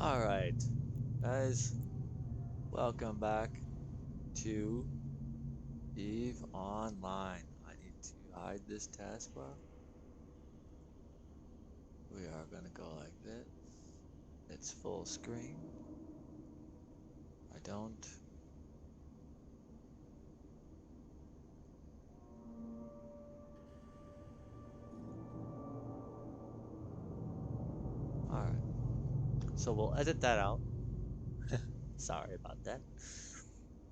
Alright, guys, welcome back to EVE Online. I need to hide this taskbar. We are gonna go like this. It's full screen. I don't. Alright, so we'll edit that out. Sorry about that.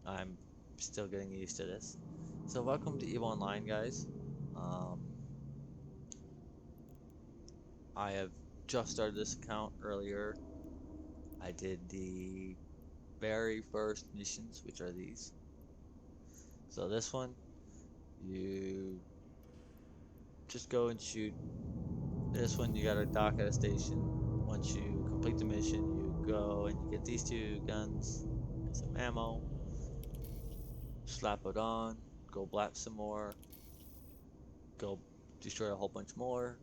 I'm still getting used to this. So welcome to EVE Online, guys. Um, I have just started this account earlier. I did the very first missions, which are these. So this one, you just go and shoot. This one, you gotta dock at a station. Once you complete the mission, you go and you get these two guns and some ammo. Slap it on, go blap some more, go destroy a whole bunch more,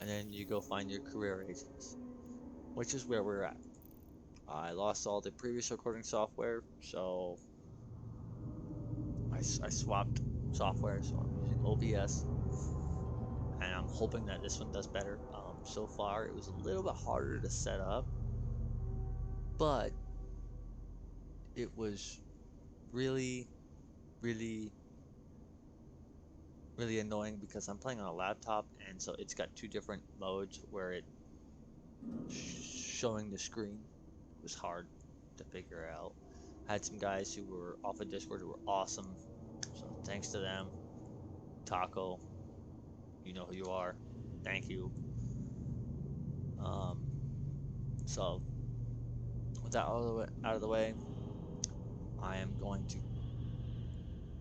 and then you go find your career agents, which is where we're at. I lost all the previous recording software, so I swapped software, so I'm using OBS, and I'm hoping that this one does better. So far, it was a little bit harder to set up, but it was really, really, really annoying because I'm playing on a laptop, and so it's got two different modes where it showing the screen was hard to figure out. I had some guys who were off of Discord who were awesome, so thanks to them. Taco, you know who you are. Thank you. Um, so with that out of the way, I am going to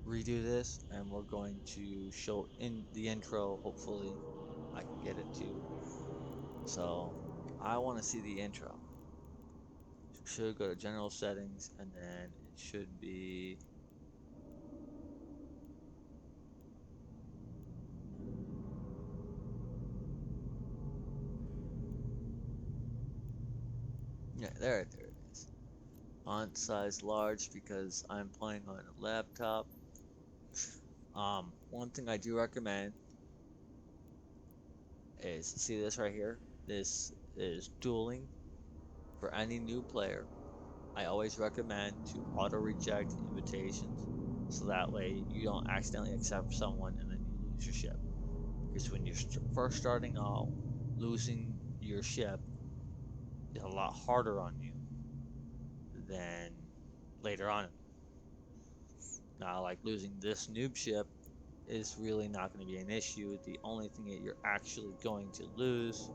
redo this, and we're going to show in the intro. Hopefully, I can get it to. So I want to see the intro. Should go to general settings, and then it should be. Yeah, there it is. Font size large because I'm playing on a laptop. One thing I do recommend is see this right here. This is dueling for any new player. I always recommend to auto reject invitations so that way you don't accidentally accept someone and then you lose your ship. Because when you're first starting out, losing your ship is a lot harder on you than later on. Now, like losing this noob ship is really not going to be an issue. The only thing that you're actually going to lose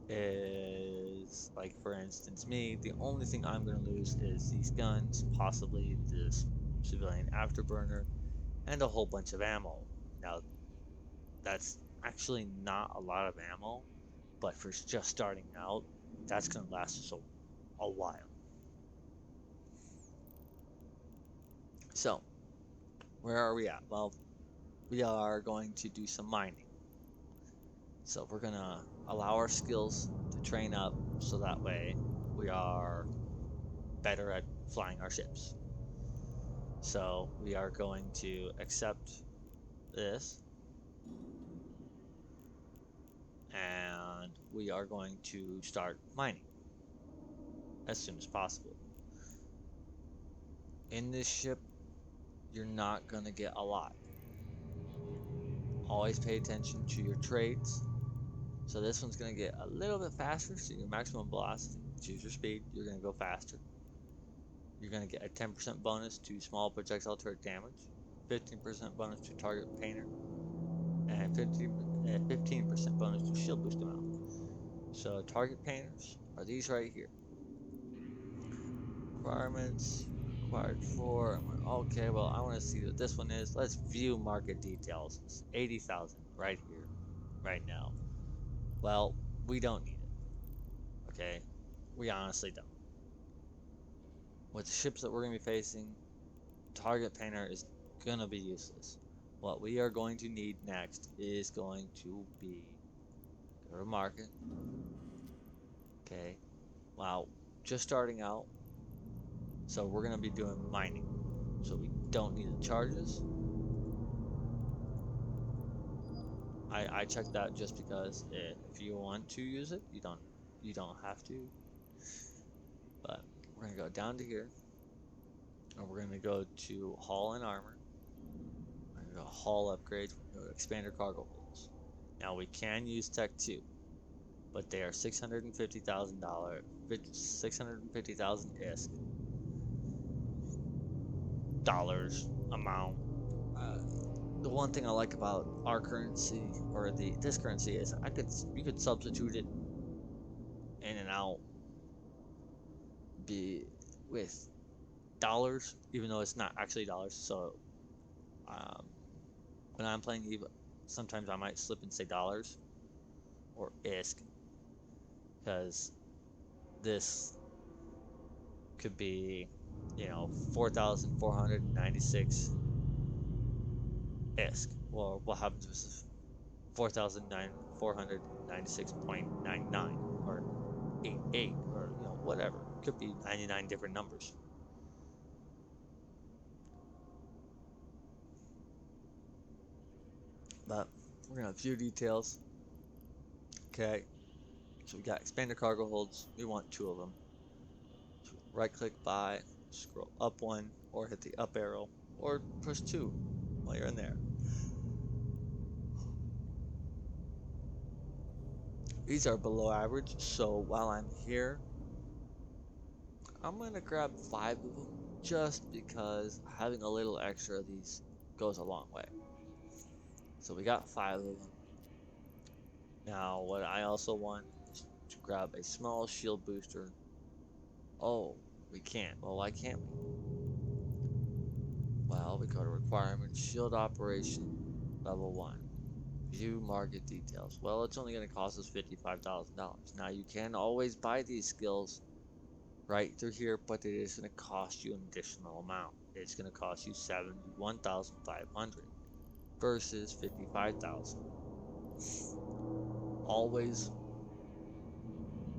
is, like, for instance, me, the only thing I'm going to lose is these guns, possibly this civilian afterburner, and a whole bunch of ammo. Now, that's actually not a lot of ammo, but for just starting out, that's going to last us a while. So, where are we at? Well, we are going to do some mining. So we're going to allow our skills to train up so that way we are better at flying our ships. So we are going to accept this, and we are going to start mining as soon as possible. In this ship, you're not going to get a lot. Always pay attention to your trades. So this one's going to get a little bit faster, so your maximum velocity, choose your speed, you're going to go faster. You're going to get a 10% bonus to small projectile turret damage, 15% bonus to target painter, and 15% bonus to shield boost amount. So target painters are these right here. Requirements required for. Okay, well, I want to see what this one is. Let's view market details. It's 80,000 right here, right now. Well, we don't need it. Okay, we honestly don't. With the ships that we're going to be facing, target painter is going to be useless. What we are going to need next is going to be go to market, Okay, wow, just starting out, so we're gonna be doing mining, so we don't need the charges. I checked that just because if you want to use it, you don't have to. But we're gonna go down to here, and we're gonna go to hull and armor. We're gonna go hull upgrades. We're gonna go to expander cargo holds. Now we can use Tech 2, but they are $650,000, 650,000 ISK dollars amount. Uh, the one thing I like about our currency or this currency is you could substitute it in and out be with dollars, even though it's not actually dollars. So um, when I'm playing EVA, sometimes I might slip and say dollars or ISK because this could be, 4,496 ISK. Well, what happens with 4,496.99 or 88 or whatever. It could be 99 different numbers. But we're gonna have a few details. Okay, so we got expanded cargo holds. We want 2 of them. So right click buy, scroll up 1, or hit the up arrow, or push 2 while you're in there. These are below average, so while I'm here, I'm gonna grab 5 of them just because having a little extra of these goes a long way. So we got 5 of them. Now, what I also want is to grab a small shield booster. Oh, we can't. Well, why can't we? Well, we go to requirements, shield operation, level 1. View market details. Well, it's only going to cost us $55,000. Now, you can always buy these skills right through here, but it is going to cost you an additional amount. It's going to cost you $71,500 versus $55,000. Always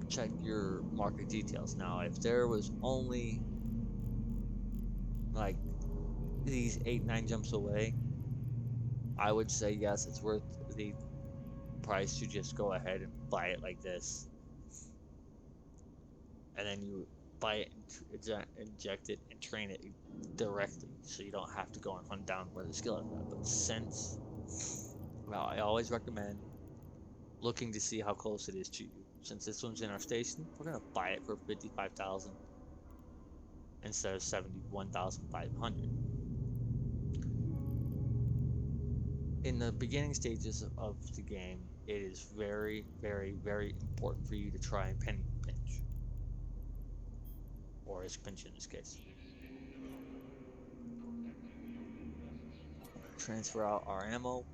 check your market details. Now, if there was only like these 8-9 jumps away, I would say yes, it's worth the price to just go ahead and buy it like this, and then you buy it and inject it and train it directly, so you don't have to go and hunt down where the skill is at. But since, well, I always recommend looking to see how close it is to you. Since this one's in our station, we're gonna buy it for 55,000 instead of 71,500. In the beginning stages of the game, it is very, very, very important for you to try and penny pinch, or ISK pinch in this case. We're gonna transfer out our ammo,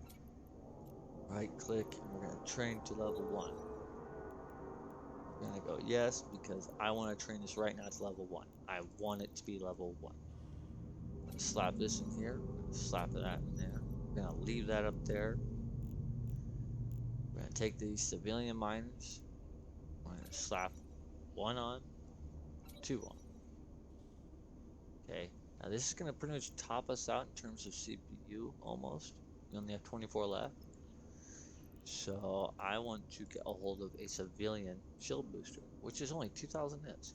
right click, and we're gonna train to level 1. We're gonna go yes, because I want to train this right now to level 1. I want it to be level 1. I'm gonna slap this in here, slap that in there. We're gonna leave that up there. We're gonna take these civilian miners. We're gonna slap 1 on, 2 on. Okay, now this is gonna pretty much top us out in terms of CPU almost. We only have 24 left. So I want to get a hold of a civilian shield booster, which is only 2,000 hits,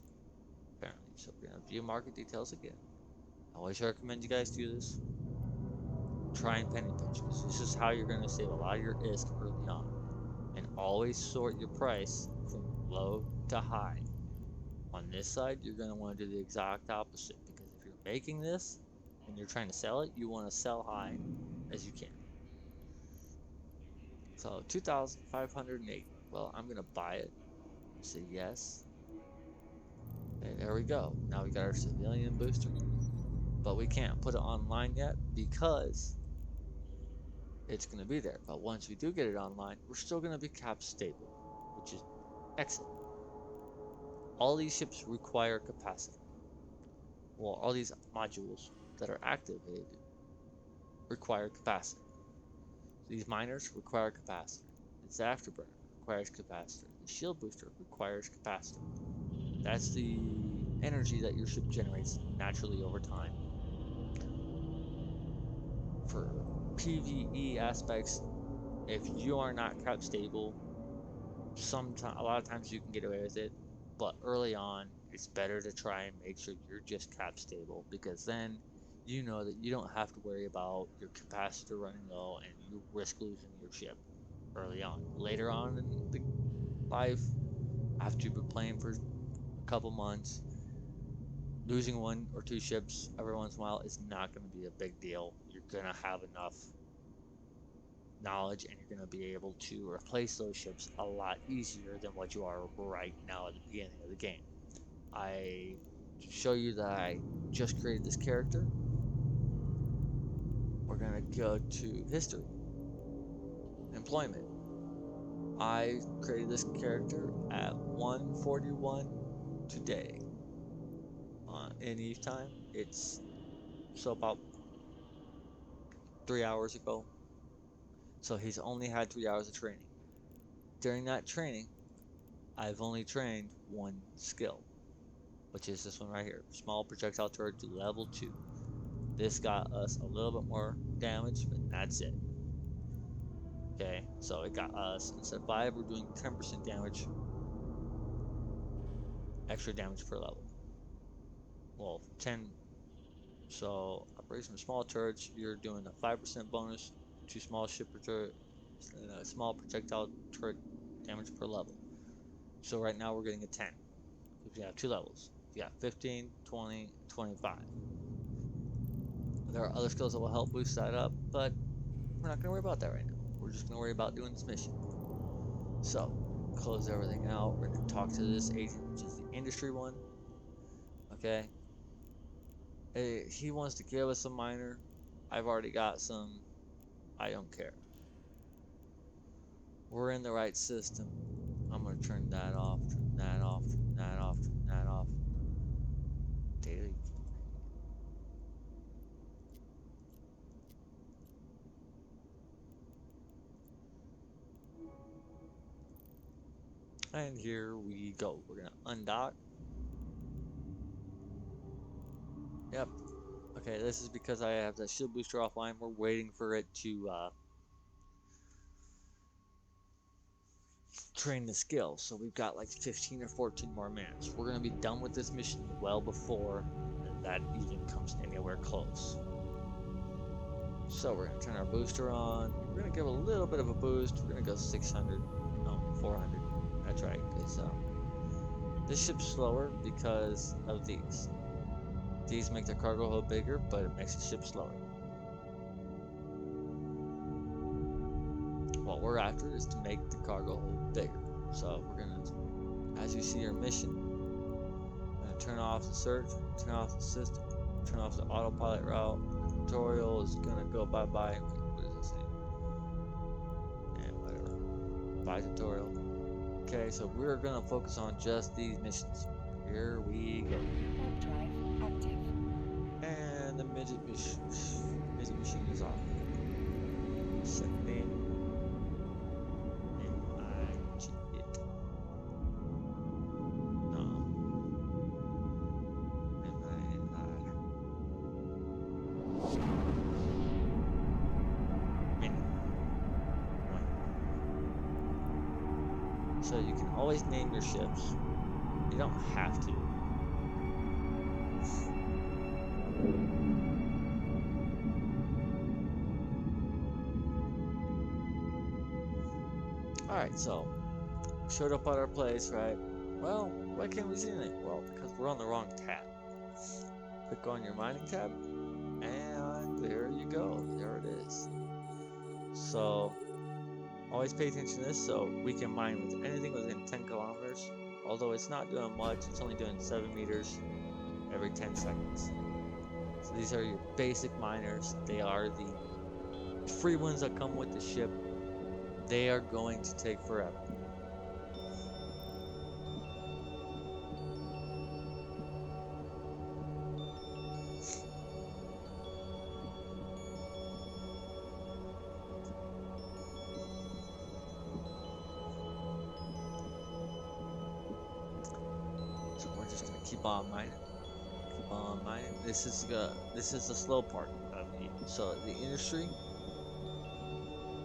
apparently. So we're gonna view market details again. I always recommend you guys do this. Try and penny pinch, because this is how you're gonna save a lot of your ISK early on. And always sort your price from low to high. On this side, you're gonna want to do the exact opposite, because if you're making this and you're trying to sell it, you want to sell high as you can. So 2,508. Well, I'm gonna buy it. Say yes. And there we go. Now we got our civilian booster. But we can't put it online yet because it's gonna be there. But once we do get it online, we're still gonna be cap stable, which is excellent. All these ships require capacity. Well, all these modules that are activated require capacity. These miners require capacity. This afterburner requires capacity. the shield booster requires capacitor. That's the energy that your ship generates naturally over time. For PvE aspects, if you are not cap stable, a lot of times you can get away with it, but early on, it's better to try and make sure you're just cap stable, because then you know that you don't have to worry about your capacitor running low and you risk losing your ship early on. Later on in the life, after you've been playing for a couple months, losing 1 or 2 ships every once in a while is not going to be a big deal. You're going to have enough knowledge and you're going to be able to replace those ships a lot easier than what you are right now at the beginning of the game. I show you that I just created this character. We're going to go to history, employment. I created this character at 1:41 today in Eve time. It's so about 3 hours ago. So he's only had 3 hours of training. During that training, I've only trained 1 skill, which is this one right here, small projectile turret to level 2. This got us a little bit more damage, but that's it. Okay, so it got us, instead of 5, we're doing 10% damage, extra damage per level. Well, 10. So operation of small turrets, you're doing a 5% bonus to small ship turret, small projectile turret damage per level. So right now we're getting a 10. Because we have 2 levels. You got 15, 20, 25. There are other skills that will help boost that up, but we're not going to worry about that right now. We're just going to worry about doing this mission. So, close everything out. We're going to talk to this agent, which is the industry one. Okay. He wants to give us a miner. I've already got some. I don't care. We're in the right system. I'm going to turn that off, turn that off, turn that off, turn that off. Daily. And here we go. We're going to undock. Yep. Okay, this is because I have the shield booster offline. We're waiting for it to train the skill. So we've got like 15 or 14 more minutes. We're going to be done with this mission well before that even comes anywhere close. So we're going to turn our booster on. We're going to give a little bit of a boost. We're going to go 600. No, 400. That's right. Because this ship's slower because of these. These make the cargo hold bigger, but it makes the ship slower. What we're after is to make the cargo hold bigger. So we're going to, as you see your mission, we're going to turn off the search, turn off the system, turn off the autopilot route. The tutorial is going to go bye-bye. What does it say? And whatever. Bye tutorial. Okay, so we're going to focus on just these missions. Here we go. Warp drive active. And the midget machine is off. Setting. And I cheat it. No. So you can always name your ships. You don't have to. Alright, so showed up at our place, right? Well, why can't we see anything? Well, because we're on the wrong tab. Click on your mining tab, and there you go. There it is. So always pay attention to this so we can mine with anything within 10 kilometers. Although it's not doing much, it's only doing 7 meters every 10 seconds. So these are your basic miners. They are the free ones that come with the ship. They are going to take forever. keep on mining. Keep on mining. This is the slow part of it. So the industry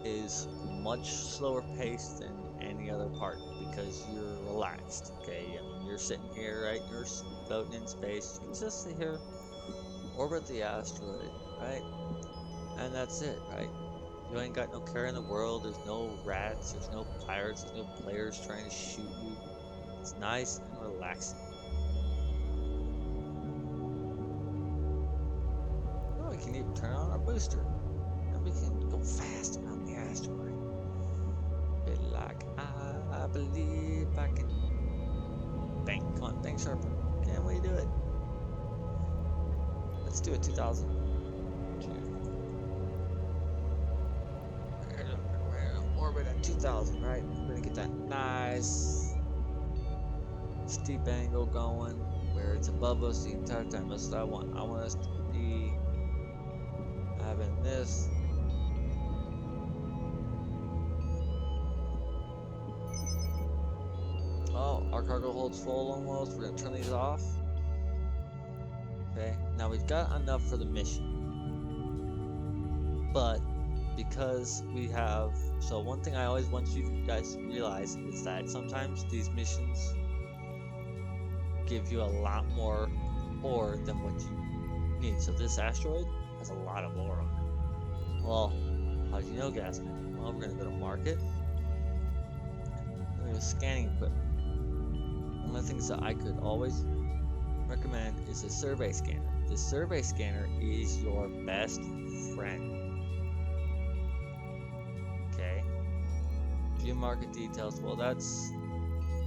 is much slower paced than any other part because you're relaxed. Okay, I mean you're sitting here, right? You're floating in space. You can just sit here, orbit the asteroid, right? And that's it, right? You ain't got no care in the world. There's no rats. There's no pirates. There's no players trying to shoot you. It's nice and relaxing. Oh, we can even turn on our booster. And we can go fast around the asteroid. Feel like I believe I can. Bang, come on, bang sharper. Can we do it? Let's do it, 2000. We're gonna orbit at 2000, right? We're gonna get that nice steep angle going where it's above us the entire time. That's what I want. I want us to be having this. Oh, our cargo holds full almost. We're gonna turn these off. Okay, now we've got enough for the mission. But because we have, so one thing I always want you guys to realize is that sometimes these missions give you a lot more ore than what you need. So this asteroid has a lot of ore on it. Well, how do you know, Gasman? Well, we're gonna go to market. We're gonna go to scanning equipment. One of the things that I could always recommend is a survey scanner. The survey scanner is your best friend. Okay. View market details. Well, that's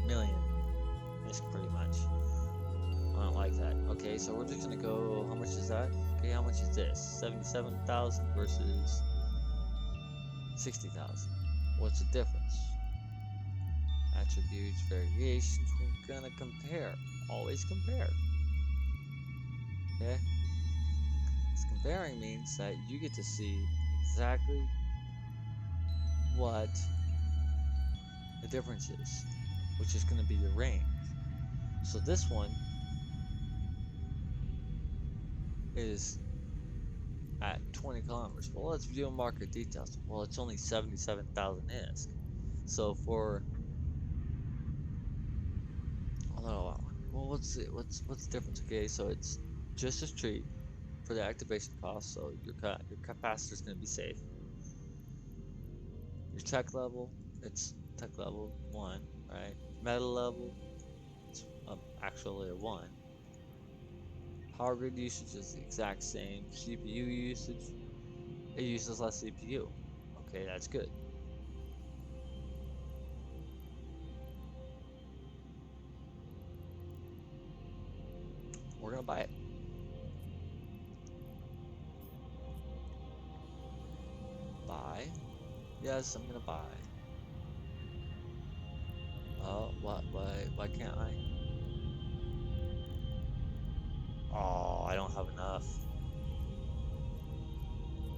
million. It's pretty much. I don't like that. Okay, so we're just gonna go. How much is that? Okay, how much is this? 77,000 versus 60,000. What's the difference? Attributes, variations. We're gonna compare. Always compare. Okay? Because comparing means that you get to see exactly what the difference is, which is going to be your range. So this one is at 20 kilometers. Well, let's view market details. Well, it's only 77,000 ISK. So for well, what's the difference? Okay, so it's just as cheap for the activation cost. So your capacitor is going to be safe. Your tech level, it's tech level 1, right? Metal level, it's actually a 1. Power grid usage is the exact same. CPU usage, it uses less CPU. Okay, that's good. We're gonna buy it. Buy. Yes, I'm gonna buy. Oh, what? Why can't I? Oh, I don't have enough.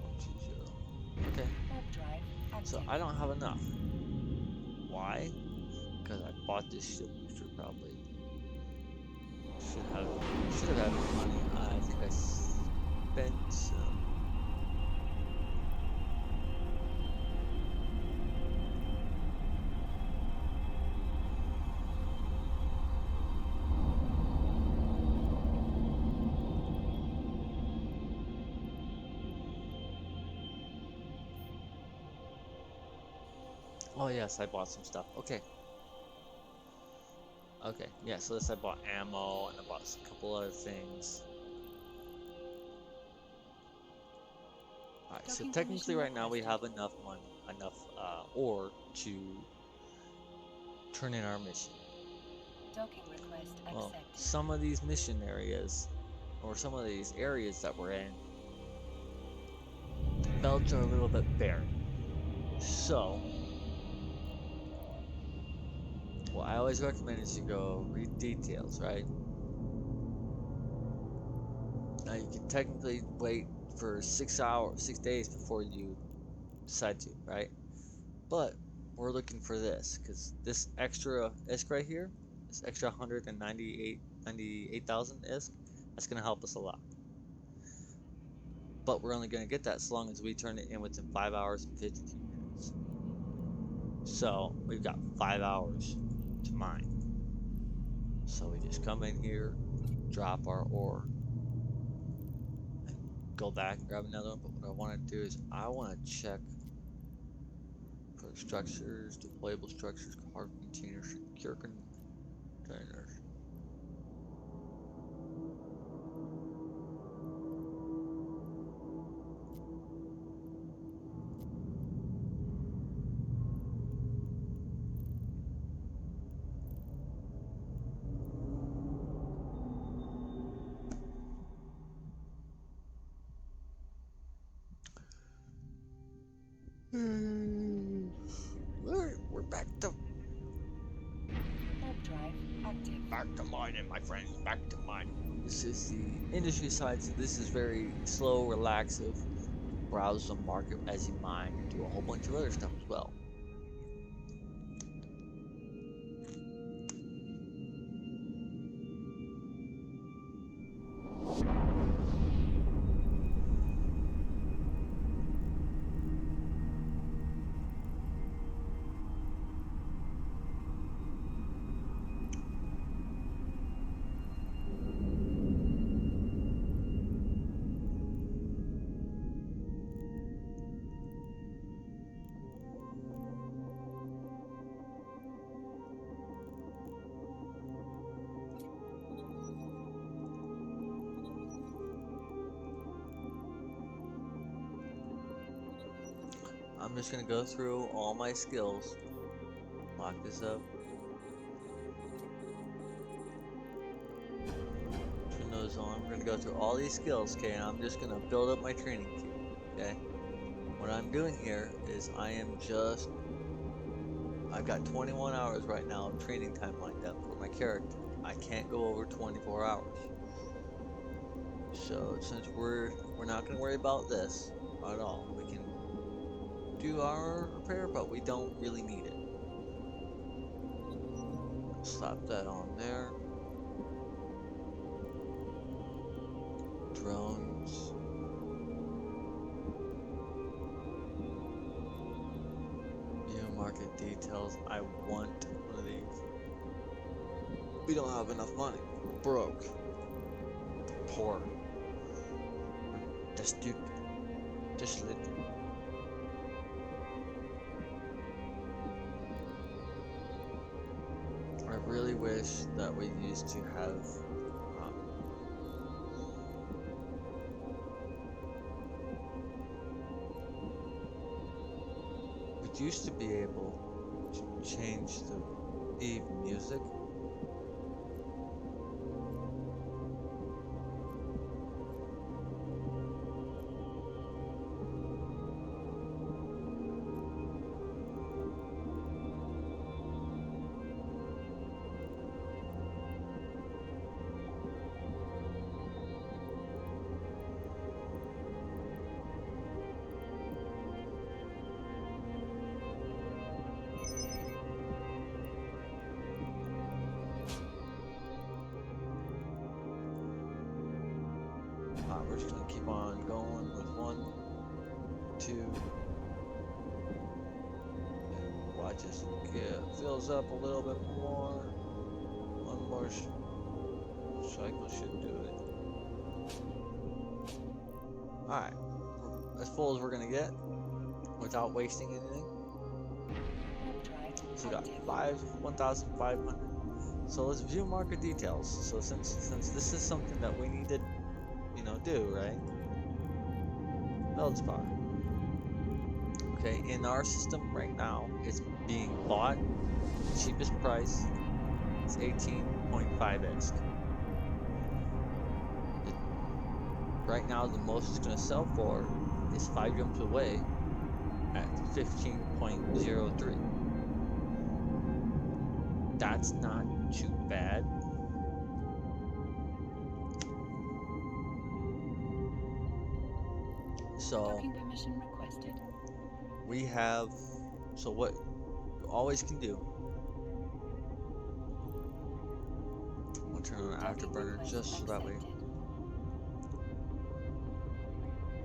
120. Okay. Warp drive active. So I don't have enough. Why? Because I bought this ship booster probably. Should have had more money. I think I spent some. Oh yes, I bought some stuff. Okay. Okay, yeah, so this I bought ammo and I bought a couple other things. Alright, so technically right now we have enough money, enough ore to turn in our mission. Docking request Well, accepted. some of these mission areas, or some of these areas that we're in, belts are a little bit barren. So, what I always recommend is you go read details, right? Now you can technically wait for 6 days before you decide to, right? But we're looking for this because this extra ISK right here, this extra 198 98,000 ISK. That's gonna help us a lot. But we're only gonna get that as long as we turn it in within 5 hours and 52 minutes. So we've got 5 hours to mine. So we just come in here, drop our ore, and go back and grab another one. But what I want to do is I want to check for structures, deployable structures, cargo containers, secure containers. We're back to Warp drive active. back to mining, my friends. Back to mining. This is the industry side, so this is very slow, relaxive. Browse the market as you mine and do a whole bunch of other stuff as well. I'm just gonna go through all my skills, lock this up, turn those on. We're gonna go through all these skills, okay, and I'm just gonna build up my training queue, okay? What I'm doing here is I've got 21 hours right now of training time lined up for my character. I can't go over 24 hours. So since we're not gonna worry about this at all, we can do our repair, but we don't really need it. Slap that on there. Drones. View market details. I want one of these. We don't have enough money. We're broke. Poor. That's stupid. Just little. I really wish that we used to have we used to be able to change the music. We're just gonna keep on going with 1, 2, and watch this fills up a little bit more. One more cycle should do it. Alright, as full as we're gonna get without wasting anything. So we got 1,500. So let's view market details. So since this is something that we need to do, right? Feldspar. Okay, in our system right now, it's being bought cheapest price is 18.5 ISK. Right now, the most it's going to sell for is 5 jumps away at 15.03. That's not too bad. So Docking permission requested. we have, so what you always can do, turn on Docking Afterburner request just so that way. accepted.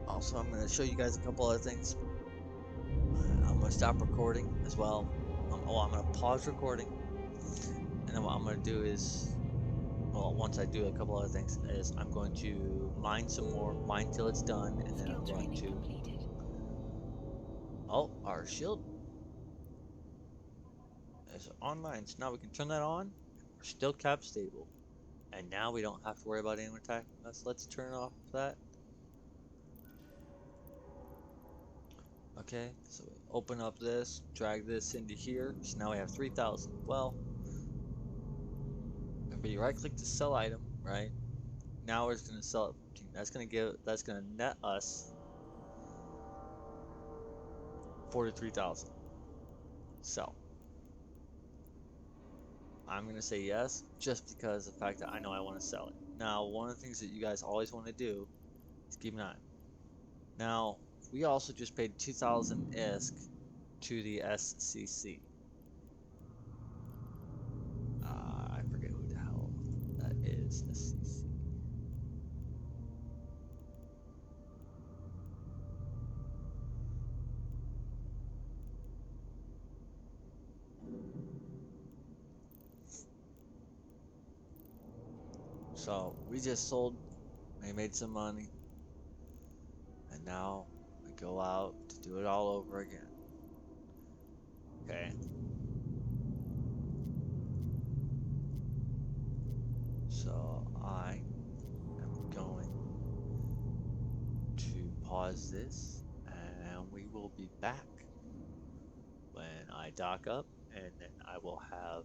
Also, I'm going to show you guys a couple other things. I'm going to stop recording as well. I'm going to pause recording. And then what I'm going to do is, well, once I do a couple other things, is I'm going to mine some more, mine till it's done, and then Skill I'm going training to, completed. oh, our shield is online. So now we can turn that on. We're still cap stable. And now we don't have to worry about anyone attacking us. Let's turn off that. Okay, so we open up this, drag this into here. So now we have 3,000. Well, if we right click to sell item, right? Now we're just gonna sell it. That's gonna net us 43,000. Sell. I'm gonna say yes, just because of the fact that I know I want to sell it. Now, one of the things that you guys always want to do is keep an eye. Now, we also just paid 2,000 ISK to the SCC. I forget who the hell that is. SCC. So we just sold, we made some money, and now we go out to do it all over again. Okay. So I am going to pause this, and we will be back when I dock up, and then I will have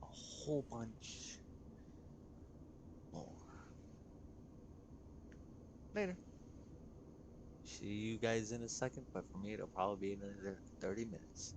a whole bunch more. Later. See you guys in a second, but for me it'll probably be another 30 minutes.